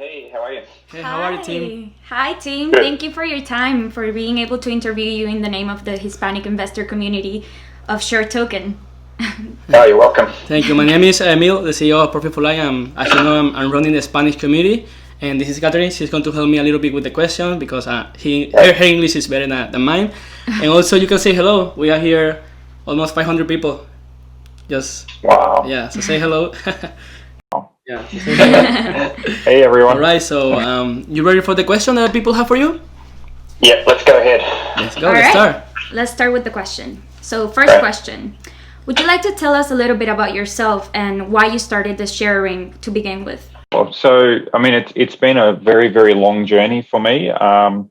hey, how are you? Hey, how are you, team? Hi, team. Good. Thank you for your time, for being able to interview you in the name of the Hispanic investor community of Share Token. Oh, you're welcome. Thank you. My name is Emile, the CEO of Profit for Life. As you know, I'm running the Spanish community, and this is Catherine. She's going to help me a little bit with the question because her English is better than mine. And also, you can say hello. We are here, almost 500 people. Wow. Yeah. So say hello. Yeah. So say Hey, everyone. All right. So, you ready for the question that people have for you? Yeah, let's go ahead. Let's go. All Let's right. start. Let's start with the question. So, first question. Would you like to tell us a little bit about yourself and why you started the Sharering to begin with? Well, so, I mean, it's been a very, very long journey for me. I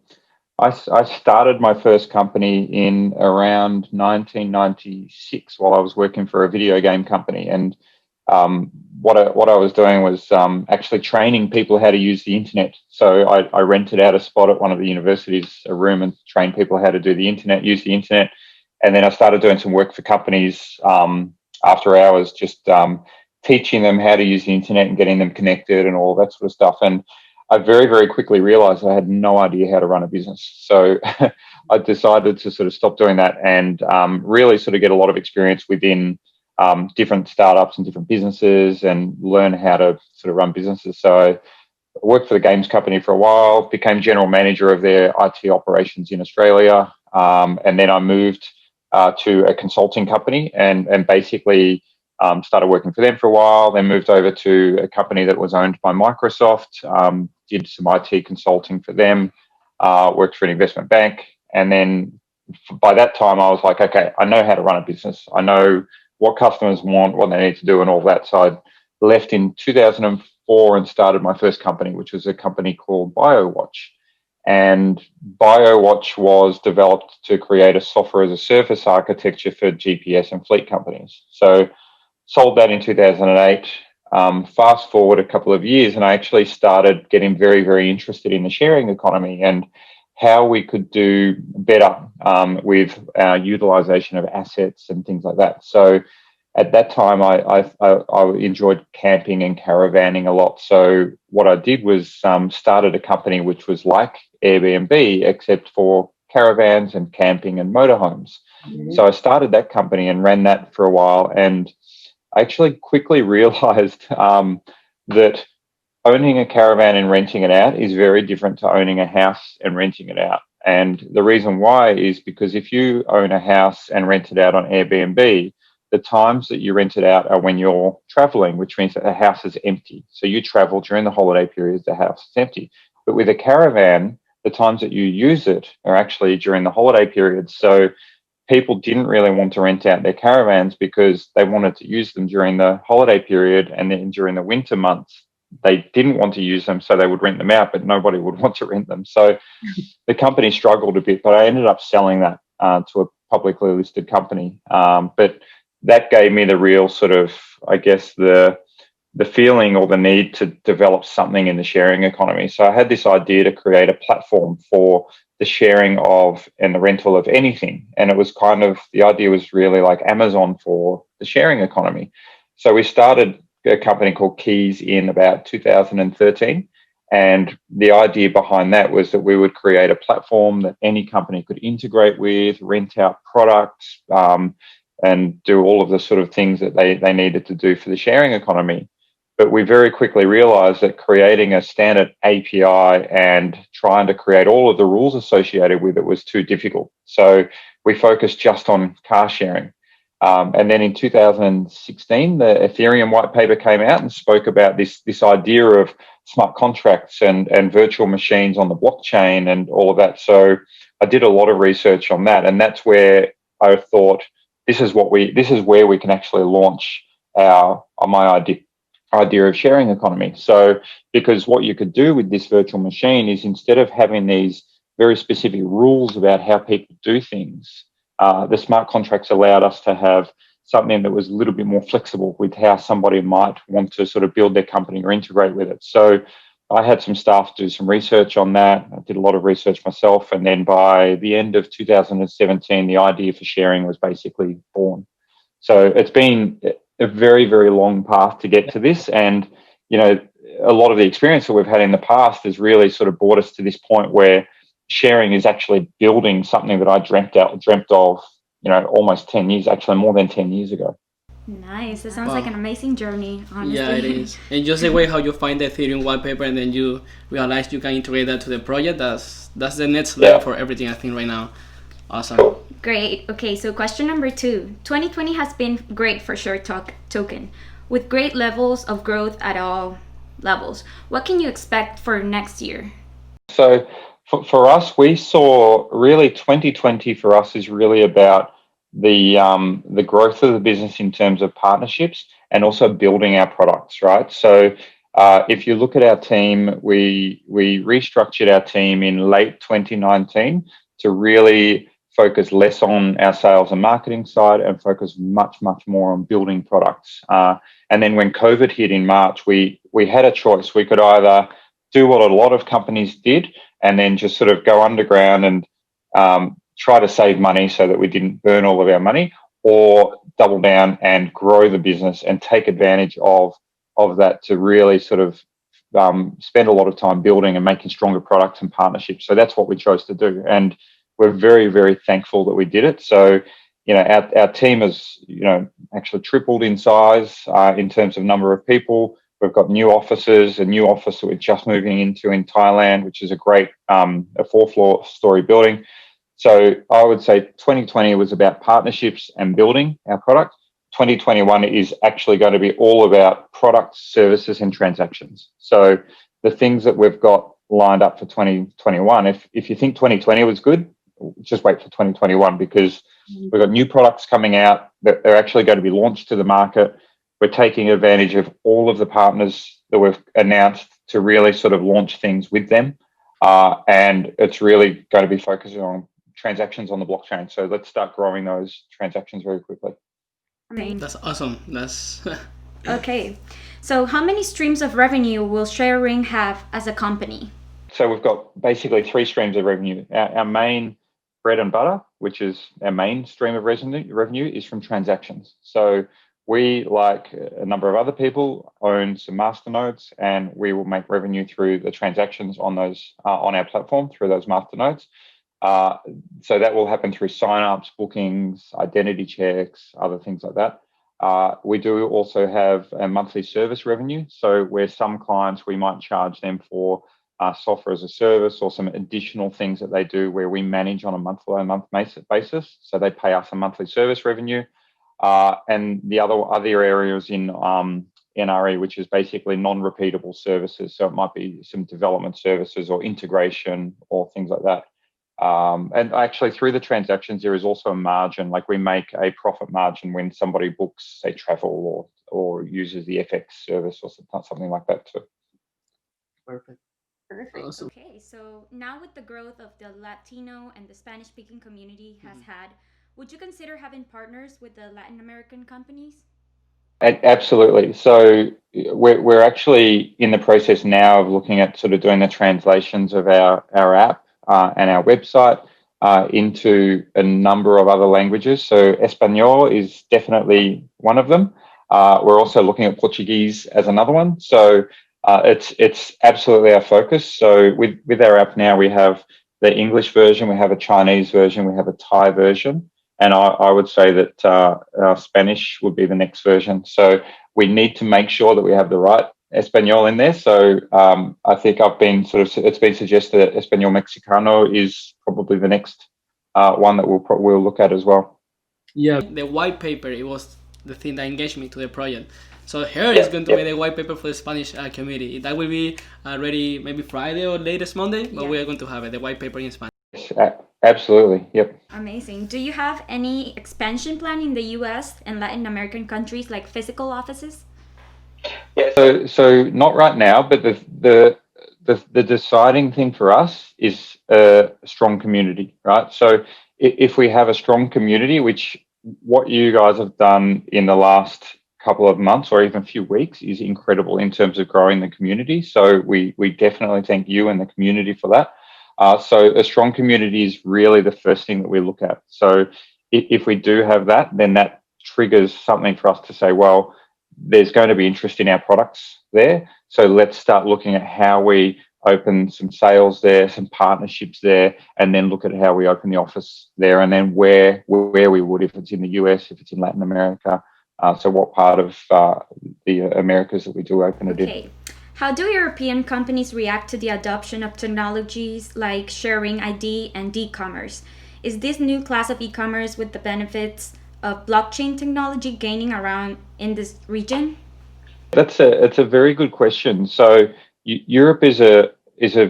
started my first company in around 1996 while I was working for a video game company. And what I was doing was actually training people how to use the internet. So I rented out a spot at one of the universities, a room, and trained people how to do the internet, use the internet. And then I started doing some work for companies after hours, just teaching them how to use the internet and getting them connected and all that sort of stuff. And I very, very quickly realized I had no idea how to run a business. So I decided to sort of stop doing that and really sort of get a lot of experience within different startups and different businesses and learn how to sort of run businesses. So I worked for the games company for a while, became general manager of their IT operations in Australia. And then I moved to a consulting company and basically started working for them for a while, then moved over to a company that was owned by Microsoft, did some IT consulting for them, worked for an investment bank. And then by that time, I was like, okay, I know how to run a business. I know what customers want, what they need to do and all that. So I left in 2004 and started my first company, which was a company called BioWatch. And BioWatch was developed to create a software as a service architecture for GPS and fleet companies. So sold that in 2008. Fast forward a couple of years, and I actually started getting very, very interested in the sharing economy and how we could do better with our utilization of assets and things like that. So at that time, I enjoyed camping and caravanning a lot. So what I did was started a company which was like Airbnb, except for caravans and camping and motorhomes. Mm-hmm. So I started that company and ran that for a while. And I actually quickly realized that owning a caravan and renting it out is very different to owning a house and renting it out. And the reason why is because if you own a house and rent it out on Airbnb, the times that you rent it out are when you're traveling, which means that the house is empty. So you travel during the holiday periods, the house is empty. But with a caravan, the times that you use it are actually during the holiday periods. So people didn't really want to rent out their caravans because they wanted to use them during the holiday period, and then during the winter months, they didn't want to use them, so they would rent them out, but nobody would want to rent them. So the company struggled a bit, but I ended up selling that to a publicly listed company. But that gave me the real sort of, I guess, the feeling or the need to develop something in the sharing economy. So I had this idea to create a platform for the sharing of and the rental of anything. And it was kind of, the idea was really like Amazon for the sharing economy. So we started a company called Keys in about 2013. And the idea behind that was that we would create a platform that any company could integrate with, rent out products, and do all of the sort of things that they needed to do for the sharing economy. But we very quickly realized that creating a standard API and trying to create all of the rules associated with it was too difficult. So we focused just on car sharing. And then in 2016, the Ethereum white paper came out and spoke about this idea of smart contracts and virtual machines on the blockchain and all of that. So I did a lot of research on that. And that's where I thought, this is where we can actually launch my idea of sharing economy. So because what you could do with this virtual machine is, instead of having these very specific rules about how people do things, the smart contracts allowed us to have something that was a little bit more flexible with how somebody might want to sort of build their company or integrate with it. So I had some staff do some research on that. I did a lot of research myself. And then by the end of 2017, the idea for sharing was basically born. So it's been a very, very long path to get to this. And, you know, a lot of the experience that we've had in the past has really sort of brought us to this point where sharing is actually building something that I dreamt of, almost 10 years, actually more than 10 years ago. Nice. It sounds like an amazing journey, honestly. Yeah, it is. And just the way how you find the Ethereum wallpaper and then you realize you can integrate that to the project, that's the next level for everything, I think, right now. Awesome. Cool. Great. Okay, so question number 2. 2020 has been great for Share Token, with great levels of growth at all levels. What can you expect for next year? So for us, we saw really 2020 for us is really about the growth of the business in terms of partnerships and also building our products, right? So if you look at our team, we restructured our team in late 2019 to really focus less on our sales and marketing side and focus much more on building products. And then when COVID hit in March, we had a choice. We could either do what a lot of companies did and then just sort of go underground and try to save money so that we didn't burn all of our money, or double down and grow the business and take advantage of that to really sort of spend a lot of time building and making stronger products and partnerships. So that's what we chose to do. And we're very thankful that we did it. So, our team has, actually tripled in size in terms of number of people. We've got new offices, a new office that we're just moving into in Thailand, which is a great, a 4-floor story building. So I would say 2020 was about partnerships and building our product. 2021 is actually going to be all about products, services, and transactions. So the things that we've got lined up for 2021, if you think 2020 was good, just wait for 2021, because we've got new products coming out that are actually going to be launched to the market. We're taking advantage of all of the partners that we've announced to really sort of launch things with them. And it's really going to be focusing on transactions on the blockchain. So let's start growing those transactions very quickly. That's awesome. That's Okay. So how many streams of revenue will Sharering have as a company? So we've got basically 3 streams of revenue. Our main bread and butter, which is our main stream of revenue, is from transactions. So we, like a number of other people, own some masternodes, and we will make revenue through the transactions on those on our platform through those masternodes. So that will happen through signups, bookings, identity checks, other things like that. We do also have a monthly service revenue. So where some clients, we might charge them for software as a service or some additional things that they do where we manage on a month-by-month basis. So they pay us a monthly service revenue. And the other areas in NRE, which is basically non-repeatable services. So it might be some development services or integration or things like that. And actually through the transactions, there is also a margin, like we make a profit margin when somebody books, say, travel or uses the FX service or something like that too. perfect. Awesome. Okay, so now with the growth of the Latino and the Spanish-speaking community has had, would you consider having partners with the Latin American companies? Absolutely. So we're actually in the process now of looking at sort of doing the translations of our app and our website into a number of other languages. So Espanol is definitely one of them. We're also looking at Portuguese as another one. So it's absolutely our focus. So with our app now, we have the English version, we have a Chinese version, we have a Thai version. And I would say that Spanish would be the next version. So we need to make sure that we have the right Espanol in there. So I think it's been suggested that Espanol Mexicano is probably the next one that we'll look at as well. Yeah, the white paper, it was the thing that engaged me to the project. So here is going to be the white paper for the Spanish community. That will be ready maybe Friday or latest Monday, but we are going to have it, the white paper in Spanish. Absolutely, yep. Amazing. Do you have any expansion plan in the US and Latin American countries, like physical offices? Yeah, so not right now, but the deciding thing for us is a strong community, right? So if we have a strong community, which what you guys have done in the last couple of months or even a few weeks is incredible in terms of growing the community. So we definitely thank you and the community for that. So a strong community is really the first thing that we look at. So if we do have that, then that triggers something for us to say, well, there's going to be interest in our products there. So let's start looking at how we open some sales there, some partnerships there, and then look at how we open the office there, and then where we would, if it's in the US, if it's in Latin America. So what part of the Americas that we do open it in. How do European companies react to the adoption of technologies like sharing ID and e-commerce? Is this new class of e-commerce with the benefits of blockchain technology gaining around in this region? It's a very good question. So Europe is a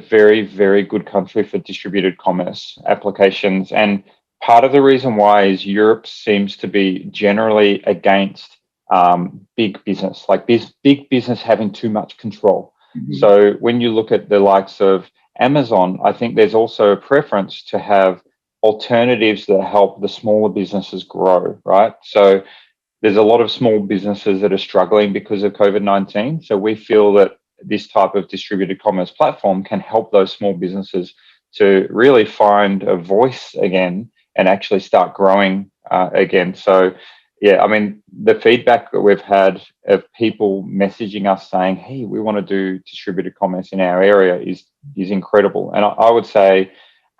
very, very good country for distributed commerce applications, and part of the reason why is Europe seems to be generally against big business, like big business having too much control. Mm-hmm. So when you look at the likes of Amazon, I think there's also a preference to have alternatives that help the smaller businesses grow, right? So there's a lot of small businesses that are struggling because of COVID-19. So we feel that this type of distributed commerce platform can help those small businesses to really find a voice again and actually start growing again. So, yeah, I mean, the feedback that we've had of people messaging us saying, hey, we want to do distributed commerce in our area is incredible. And I would say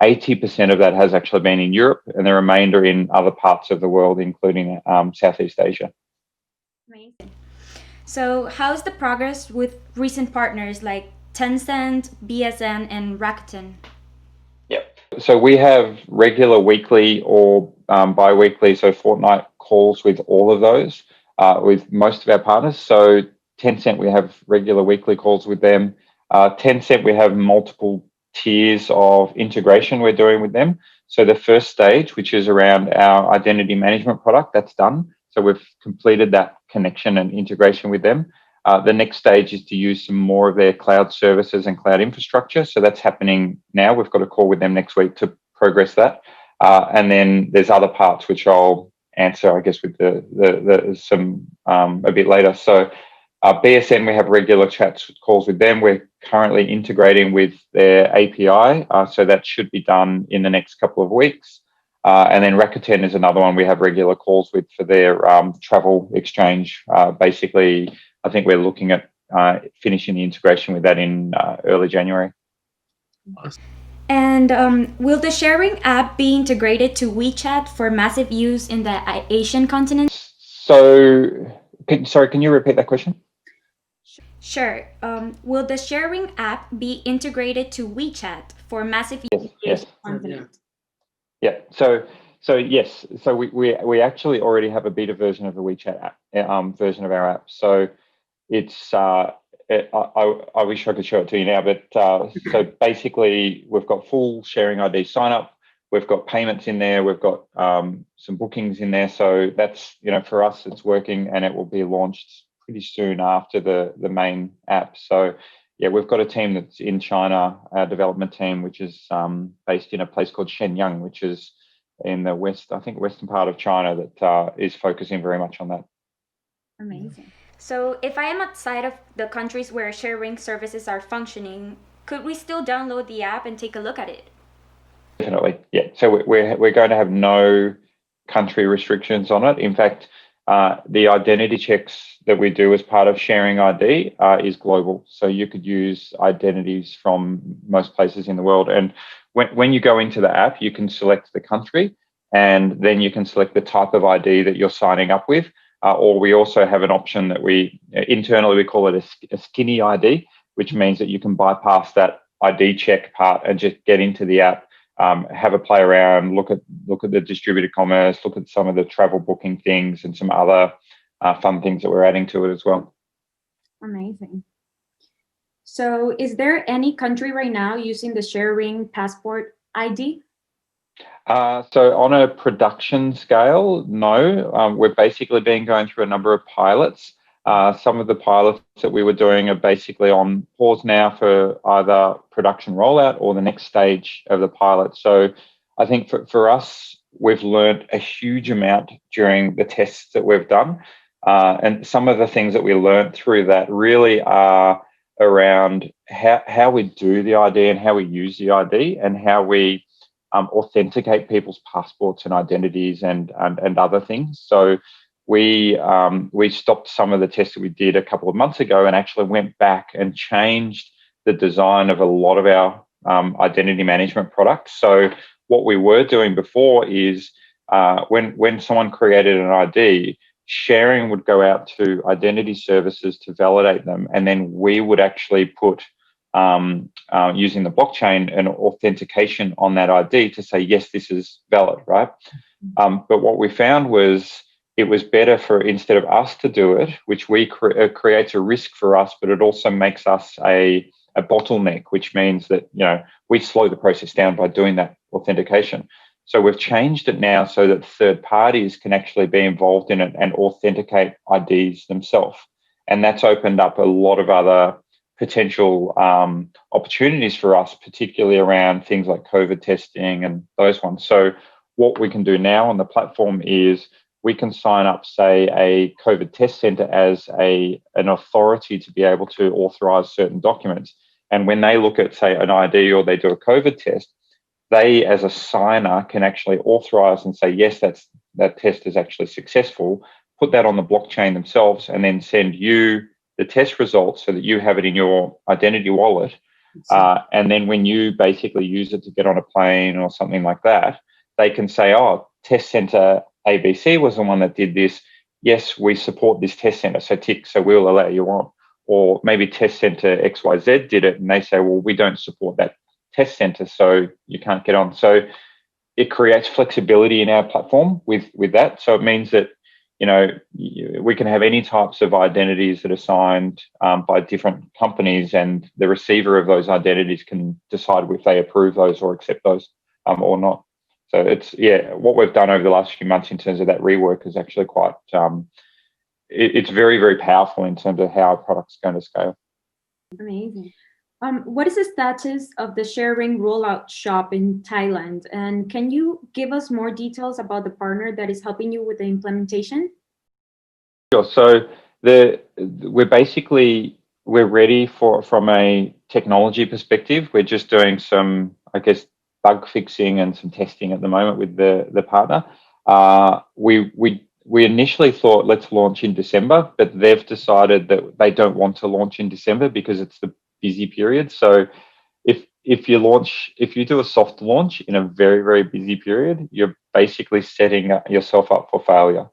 80% of that has actually been in Europe, and the remainder in other parts of the world, including Southeast Asia. Amazing. So how's the progress with recent partners like Tencent, BSN, and Rakuten? Yep. So we have regular weekly or bi-weekly, so fortnight calls with all of those, with most of our partners. So Tencent, we have regular weekly calls with them. Tencent, we have multiple tiers of integration we're doing with them. So the first stage, which is around our identity management product, that's done. So we've completed that connection and integration with them. The next stage is to use some more of their cloud services and cloud infrastructure. So that's happening now. We've got a call with them next week to progress that. And then there's other parts which I'll answer, I guess, with some a bit later. So BSN, we have regular calls with them. We're currently integrating with their API, so that should be done in the next couple of weeks. And then Rakuten is another one we have regular calls with for their travel exchange. Basically, I think we're looking at finishing the integration with that in early January. And will the Sharing app be integrated to WeChat for massive use in the Asian continent? So, can you repeat that question? Sure. Will the Sharing app be integrated to WeChat for massive use in the Asian continent? Yeah. So yes. So we actually already have a beta version of the WeChat app, version of our app. So it's I wish I could show it to you now, but so basically we've got full Sharing ID sign up. We've got payments in there. We've got some bookings in there. So that's, for us, it's working, and it will be launched pretty soon after the main app. So yeah, we've got a team that's in China, our development team, which is based in a place called Shenyang, which is in the western part of China, that is focusing very much on that. Amazing. So if I am outside of the countries where Sharing services are functioning, could we still download the app and take a look at it? Definitely, yeah. So we're going to have no country restrictions on it. In fact, the identity checks that we do as part of Sharing ID is global. So you could use identities from most places in the world. And when you go into the app, you can select the country, and then you can select the type of ID that you're signing up with. Or we also have an option that internally we call it a skinny ID, which means that you can bypass that ID check part and just get into the app, have a play around, look at the distributed commerce, look at some of the travel booking things and some other fun things that we're adding to it as well. Amazing. So is there any country right now using the Sharing passport ID? So on a production scale, no. We've basically been going through a number of pilots. Some of the pilots that we were doing are basically on pause now for either production rollout or the next stage of the pilot. So I think for us, we've learned a huge amount during the tests that we've done. And some of the things that we learned through that really are around how we do the ID and how we use the ID and how we authenticate people's passports and identities and other things. So we stopped some of the tests that we did a couple of months ago and actually went back and changed the design of a lot of our identity management products. So what we were doing before is when someone created an ID, Sharing would go out to identity services to validate them, and then we would actually put using the blockchain an authentication on that ID to say, yes, this is valid, right? But what we found was it was better for, instead of us to do it, which creates a risk for us, but it also makes us a bottleneck, which means that, we slow the process down by doing that authentication. So we've changed it now so that third parties can actually be involved in it and authenticate IDs themselves. And that's opened up a lot of other potential opportunities for us, particularly around things like COVID testing and those ones. So what we can do now on the platform is we can sign up, say, a COVID test center as an authority to be able to authorize certain documents. And when they look at, say, an ID or they do a COVID test, they, as a signer, can actually authorize and say, yes, that test is actually successful, put that on the blockchain themselves, and then send you the test results so that you have it in your identity wallet. And then when you basically use it to get on a plane or something like that, they can say, oh, test center ABC was the one that did this. Yes, we support this test center, so tick, so we'll allow you on. Or maybe test center XYZ did it, and they say, well, we don't support that test center, so you can't get on. So it creates flexibility in our platform with that. So it means that, we can have any types of identities that are signed by different companies, and the receiver of those identities can decide if they approve those or accept those or not. So it's, what we've done over the last few months in terms of that rework is actually quite, it's very, very powerful in terms of how our product's going to scale. Amazing. What is the status of the Sharering rollout shop in Thailand? And can you give us more details about the partner that is helping you with the implementation? Sure. So we're ready from a technology perspective. We're just doing some, bug fixing and some testing at the moment with the partner. We initially thought let's launch in December, but they've decided that they don't want to launch in December because it's the busy period. So if you do a soft launch in a very, very busy period, you're basically setting yourself up for failure.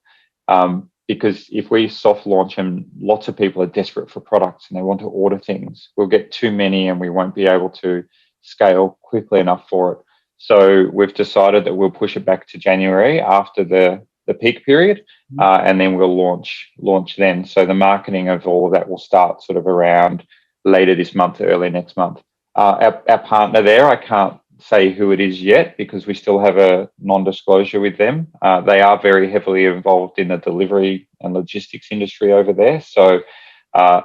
Because if we soft launch and lots of people are desperate for products and they want to order things, we'll get too many and we won't be able to scale quickly enough for it. So we've decided that we'll push it back to January after the peak period, and then we'll launch then. So the marketing of all of that will start sort of around later this month, early next month. Our partner there, I can't say who it is yet because we still have a non-disclosure with them. They are very heavily involved in the delivery and logistics industry over there. So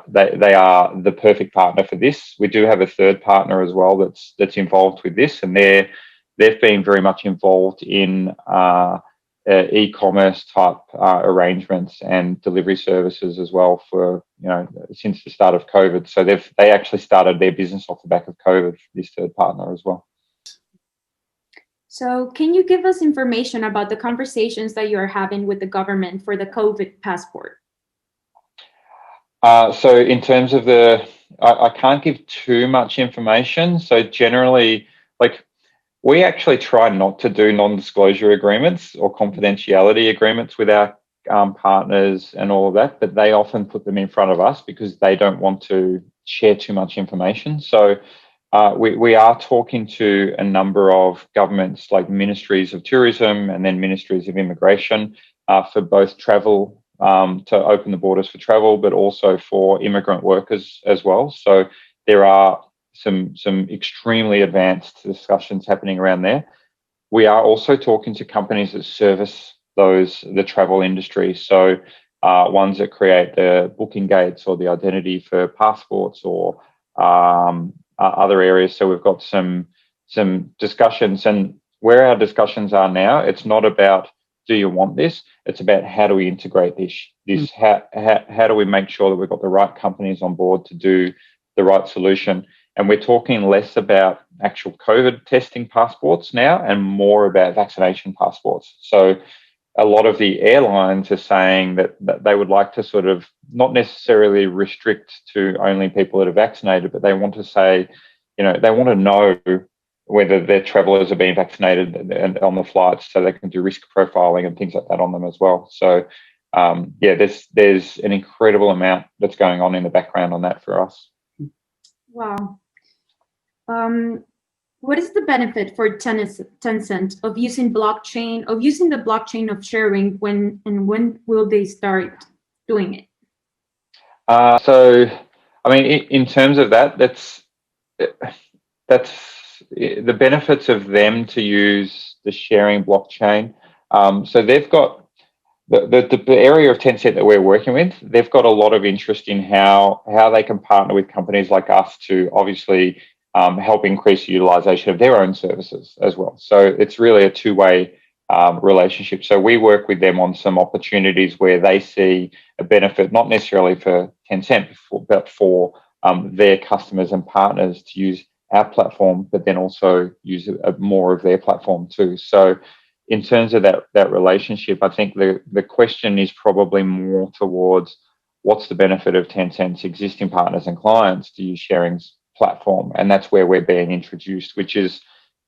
they are the perfect partner for this. We do have a third partner as well that's involved with this, and they've been very much involved in e-commerce type arrangements and delivery services as well for since the start of COVID. So they actually started their business off the back of COVID, this third partner as well. So can you give us information about the conversations that you're having with the government for the COVID passport? So in terms of I can't give too much information. So generally, we actually try not to do non-disclosure agreements or confidentiality agreements with our partners and all of that, but they often put them in front of us because they don't want to share too much information. So we are talking to a number of governments like ministries of tourism and then ministries of immigration for both travel, to open the borders for travel, but also for immigrant workers as well. So there are some extremely advanced discussions happening around there. We are also talking to companies that service the travel industry. So ones that create the booking gates or the identity for passports or other areas. So we've got some discussions, and where our discussions are now, it's not about do you want this? It's about how do we integrate this? How do we make sure that we've got the right companies on board to do the right solution? And we're talking less about actual COVID testing passports now and more about vaccination passports. So a lot of the airlines are saying that they would like to sort of not necessarily restrict to only people that are vaccinated, but they want to say, they want to know whether their travelers are being vaccinated and on the flights, so they can do risk profiling and things like that on them as well. So, there's an incredible amount that's going on in the background on that for us. Wow. What is the benefit for Tencent of using the blockchain of sharing, when will they start doing it? So, I mean, in terms of that's the benefits of them to use the sharing blockchain. So they've got the area of Tencent that we're working with. They've got a lot of interest in how they can partner with companies like us to obviously help increase the utilization of their own services as well. So it's really a two-way relationship. So we work with them on some opportunities where they see a benefit, not necessarily for Tencent, but for their customers and partners to use our platform, but then also use more of their platform too. So in terms of that relationship, I think the question is probably more towards what's the benefit of Tencent's existing partners and clients to use Sharing's platform, and that's where we're being introduced, which is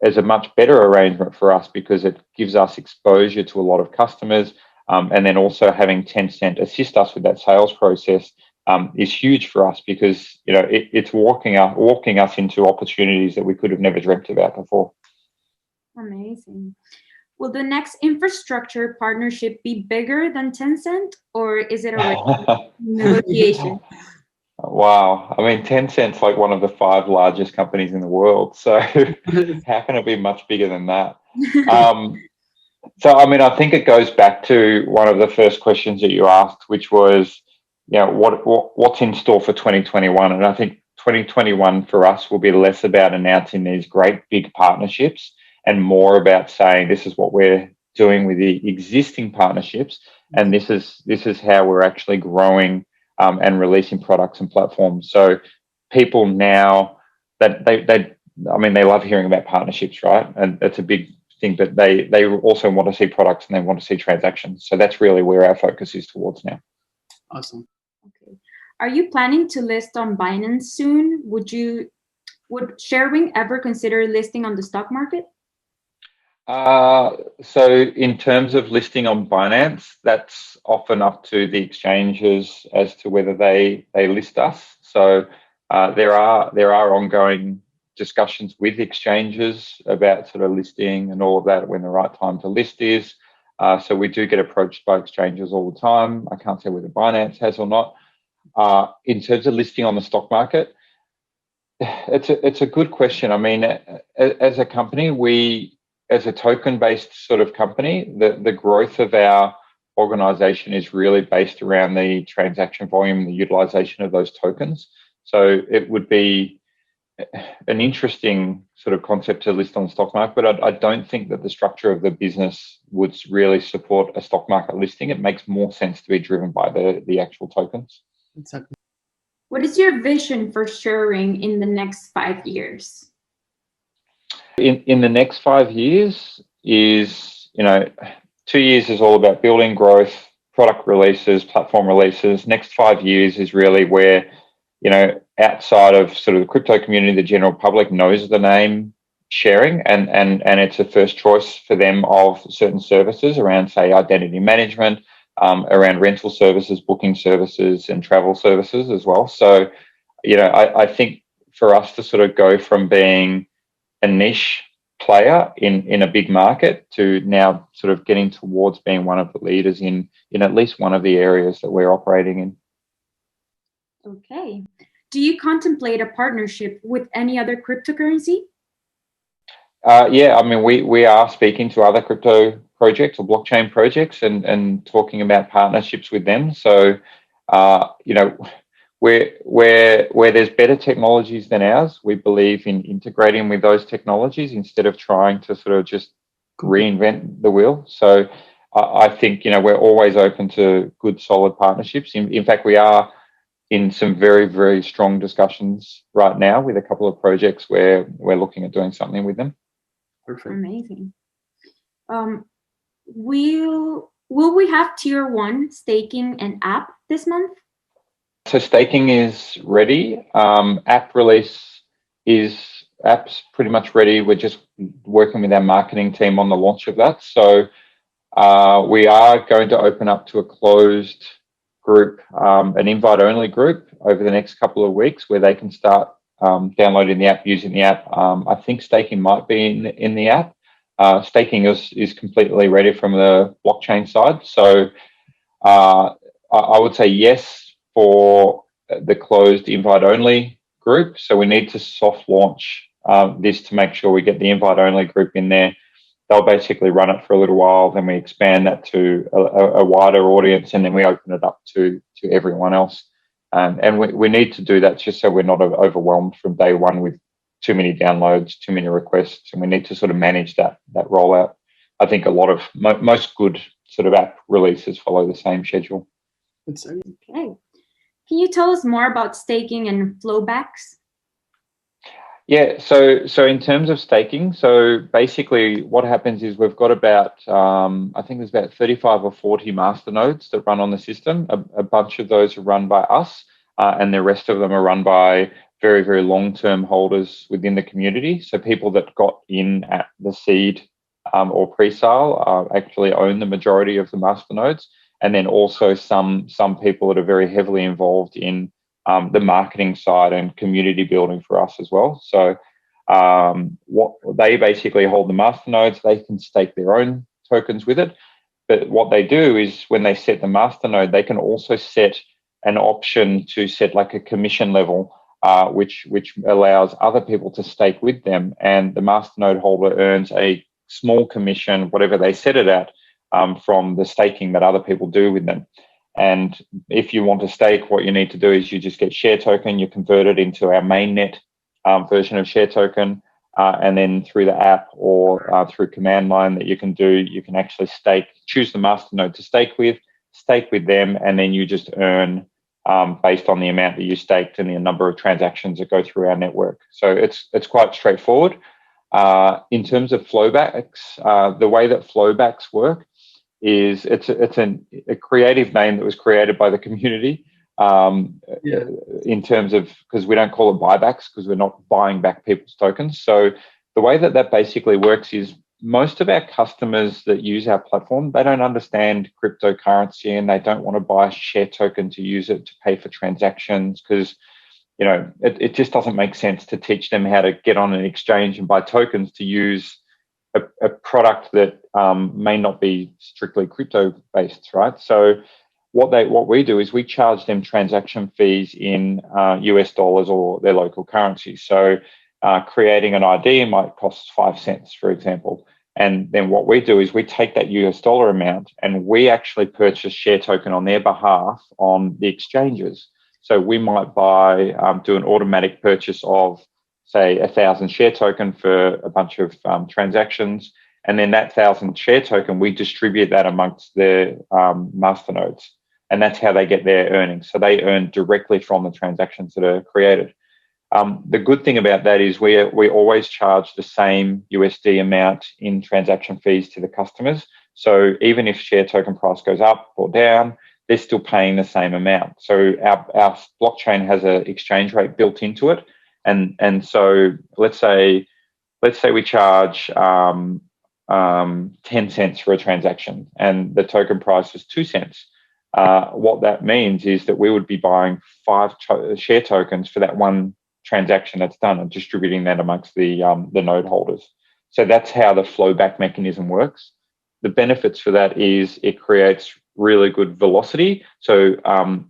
a much better arrangement for us because it gives us exposure to a lot of customers, and then also having Tencent assist us with that sales process is huge for us because it's walking us into opportunities that we could have never dreamt about before. Amazing. Will the next infrastructure partnership be bigger than Tencent, or is it already negotiation? Wow. I mean, Tencent's like one of the 5 largest companies in the world. So how can it be much bigger than that? So, I mean, I think it goes back to one of the first questions that you asked, which was, what's in store for 2021? And I think 2021 for us will be less about announcing these great big partnerships and more about saying this is what we're doing with the existing partnerships, and this is how we're actually growing and releasing products and platforms. So people now that they love hearing about partnerships, right? And that's a big thing, but they also want to see products and they want to see transactions. So that's really where our focus is towards now. Awesome. Okay. Are you planning to list on Binance soon? Would Sharering ever consider listing on the stock market? So in terms of listing on Binance, that's often up to the exchanges as to whether they list us. So there are ongoing discussions with exchanges about sort of listing and all of that when the right time to list is. So we do get approached by exchanges all the time. I can't say whether Binance has or not. In terms of listing on the stock market, it's a good question. I mean, as a company, as a token-based sort of company, the growth of our organization is really based around the transaction volume and the utilization of those tokens. So it would be an interesting sort of concept to list on the stock market, but I don't think that the structure of the business would really support a stock market listing. It makes more sense to be driven by the actual tokens. Exactly. What is your vision for Sharering in the next 5 years? In the next 5 years is, 2 years is all about building growth, product releases, platform releases. Next 5 years is really where, outside of sort of the crypto community, the general public knows the name Sharing, and it's a first choice for them of certain services around, say, identity management, around rental services, booking services, and travel services as well. So, I think for us to sort of go from being a niche player in a big market to now sort of getting towards being one of the leaders in at least one of the areas that we're operating in. Okay. Do you contemplate a partnership with any other cryptocurrency? Yeah, I mean, we are speaking to other crypto projects or blockchain projects and talking about partnerships with them. So, where there's better technologies than ours, we believe in integrating with those technologies instead of trying to sort of just reinvent the wheel. So I think, we're always open to good, solid partnerships. In fact, we are in some very, very strong discussions right now with a couple of projects where we're looking at doing something with them. Perfect. Amazing. Will Will we have tier 1 staking and app this month? So staking is ready. App release app's pretty much ready. We're just working with our marketing team on the launch of that. So we are going to open up to a closed group, an invite-only group over the next couple of weeks where they can start downloading the app, using the app. I think staking might be in the app. Staking is completely ready from the blockchain side. So I would say yes for the closed invite-only group. So we need to soft launch this to make sure we get the invite-only group in there. They'll basically run it for a little while, then we expand that to a wider audience, and then we open it up to everyone else. And we need to do that just so we're not overwhelmed from day one with too many downloads, too many requests, and we need to sort of manage that rollout. I think a lot of most good sort of app releases follow the same schedule. Okay. Can you tell us more about staking and flowbacks? Yeah, so in terms of staking, so basically what happens is we've got about, I think there's about 35 or 40 master nodes that run on the system. A bunch of those are run by us, and the rest of them are run by very, very long-term holders within the community. So people that got in at the seed or pre-sale actually own the majority of the master nodes. And then also some people that are very heavily involved in the marketing side and community building for us as well. So what they basically hold the master nodes, they can stake their own tokens with it. But what they do is when they set the master node, they can also set an option to set like a commission level, which allows other people to stake with them. And the master node holder earns a small commission, whatever they set it at, from the staking that other people do with them. And if you want to stake, what you need to do is you just get share token, you convert it into our mainnet version of share token, and then through the app or through command line that you can do, you can actually stake, choose the master node to stake with them, and then you just earn based on the amount that you staked and the number of transactions that go through our network. So it's quite straightforward. In terms of flowbacks, the way that flowbacks work is it's a creative name that was created by the community in terms of, because we don't call it buybacks because we're not buying back people's tokens. So the way that basically works is most of our customers that use our platform, they don't understand cryptocurrency and they don't want to buy a share token to use it to pay for transactions because it just doesn't make sense to teach them how to get on an exchange and buy tokens to use a product that may not be strictly crypto based, right? So what we do is we charge them transaction fees in US dollars or their local currency. So creating an ID might cost 5 cents, for example. And then what we do is we take that US dollar amount and we actually purchase share token on their behalf on the exchanges. So we might do an automatic purchase of, say, 1,000 share token for a bunch of transactions. And then that 1,000 share token, we distribute that amongst their master nodes. And that's how they get their earnings. So they earn directly from the transactions that are created. The good thing about that is we always charge the same USD amount in transaction fees to the customers. So even if share token price goes up or down, they're still paying the same amount. So our blockchain has an exchange rate built into it. And so let's say we charge 10 cents for a transaction and the token price is 2 cents. What that means is that we would be buying 5 share tokens for that one transaction that's done and distributing that amongst the node holders. So that's how the flowback mechanism works. The benefits for that is it creates really good velocity. So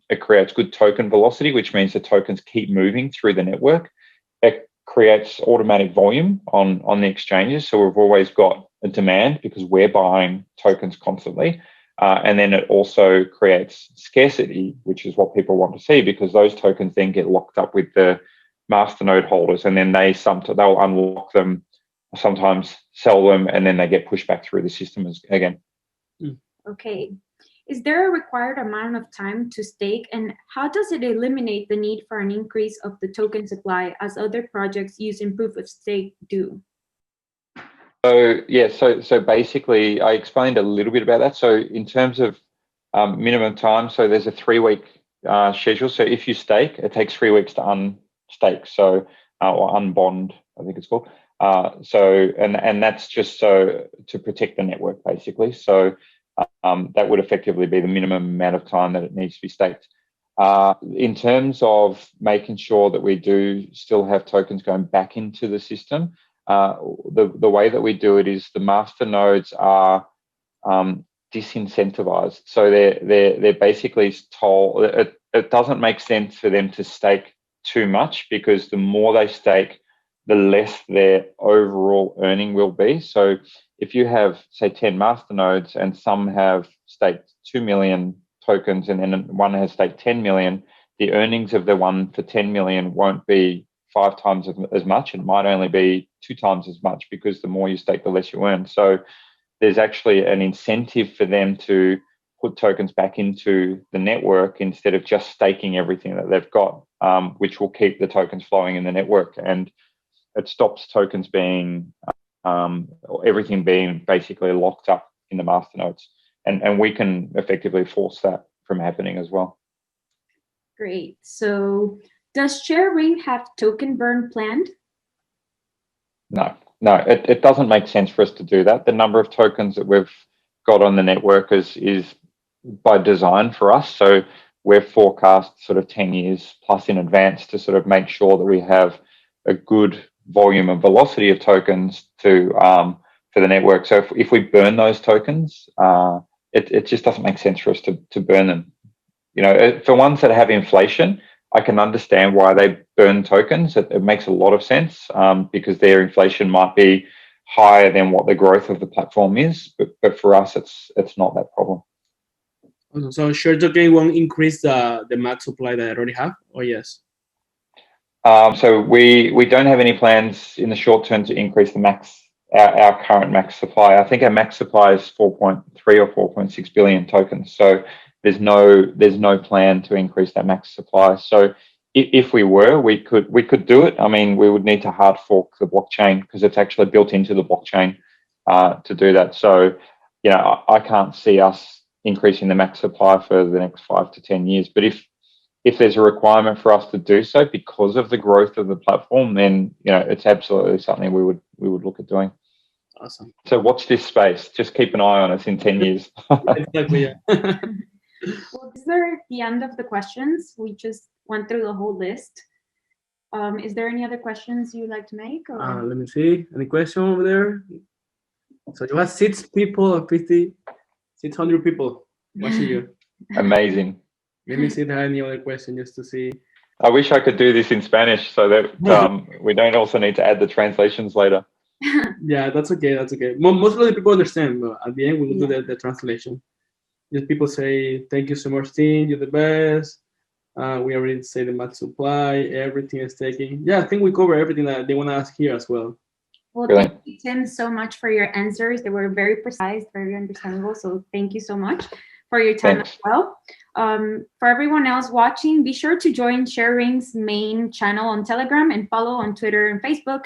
it creates good token velocity, which means the tokens keep moving through the network. It creates automatic volume on the exchanges. So we've always got a demand because we're buying tokens constantly. And then it also creates scarcity, which is what people want to see because those tokens then get locked up with the masternode holders and then they'll unlock them, sometimes sell them, and then they get pushed back through the system again. Okay. Is there a required amount of time to stake, and how does it eliminate the need for an increase of the token supply as other projects using proof of stake do? So basically, I explained a little bit about that. So in terms of minimum time, so there's a 3-week schedule. So if you stake, it takes 3 weeks to unstake. So or unbond, I think it's called. And that's just so to protect the network, basically. So that would effectively be the minimum amount of time that it needs to be staked. In terms of making sure that we do still have tokens going back into the system, the way that we do it is the master nodes are disincentivized. So they're basically told it doesn't make sense for them to stake too much, because the more they stake, the less their overall earning will be. So if you have, say, 10 master nodes and some have staked 2 million tokens and then one has staked 10 million, the earnings of the one for 10 million won't be 5 times as much. It might only be 2 times as much, because the more you stake, the less you earn. So there's actually an incentive for them to put tokens back into the network instead of just staking everything that they've got, which will keep the tokens flowing in the network. And it stops tokens being, everything being basically locked up in the master nodes. And we can effectively force that from happening as well. Great. So does Sharering have token burn planned? No, it doesn't make sense for us to do that. The number of tokens that we've got on the network is by design for us. So we're forecast sort of 10 years plus in advance to sort of make sure that we have a good volume and velocity of tokens to for the network. So if we burn those tokens, it just doesn't make sense for us to burn them. You know, for ones that have inflation, I can understand why they burn tokens. It makes a lot of sense because their inflation might be higher than what the growth of the platform is. But for us, it's not that problem. So share token won't increase the max supply that I already have, or yes? So we don't have any plans in the short term to increase the max, our current max supply. I think our max supply is 4.3 or 4.6 billion tokens. So there's no plan to increase that max supply. So if we were, we could do it. I mean, we would need to hard fork the blockchain because it's actually built into the blockchain to do that. So, you know, I can't see us increasing the max supply for the next 5 to 10 years. But if there's a requirement for us to do so because of the growth of the platform, then, you know, it's absolutely something we would look at doing. Awesome. So watch this space. Just keep an eye on us in 10 years. Exactly, yeah. Well, these are the end of the questions. We just went through the whole list. Is there any other questions you'd like to make? Or? Let me see. Any question over there? So you have 6 people, 600 people watching you. Amazing. Let me see if there are any other questions just to see. I wish I could do this in Spanish so that we don't also need to add the translations later. Yeah, that's okay. That's okay. Most of the people understand, but at the end we will do the translation. Just people say, thank you so much, team. You're the best. We already say the max supply. Everything is taking. Yeah, I think we cover everything that they want to ask here as well. Well, thank you, Tim, so much for your answers. They were very precise, very understandable. So thank you so much for your time as well. For everyone else watching, be sure to join Sharing's main channel on Telegram and follow on Twitter and Facebook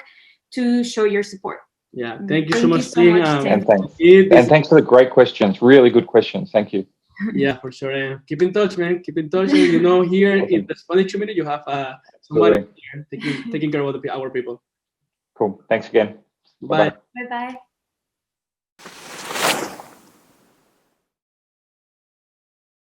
to show your support. Yeah, thank you so much, Tim. And thanks for the great questions. Really good questions. Thank you. Yeah, for sure. Keep in touch, man. Keep in touch. You know, here in the Spanish community, you have somebody here taking care of our people. Cool. Thanks again. Bye. Bye-bye.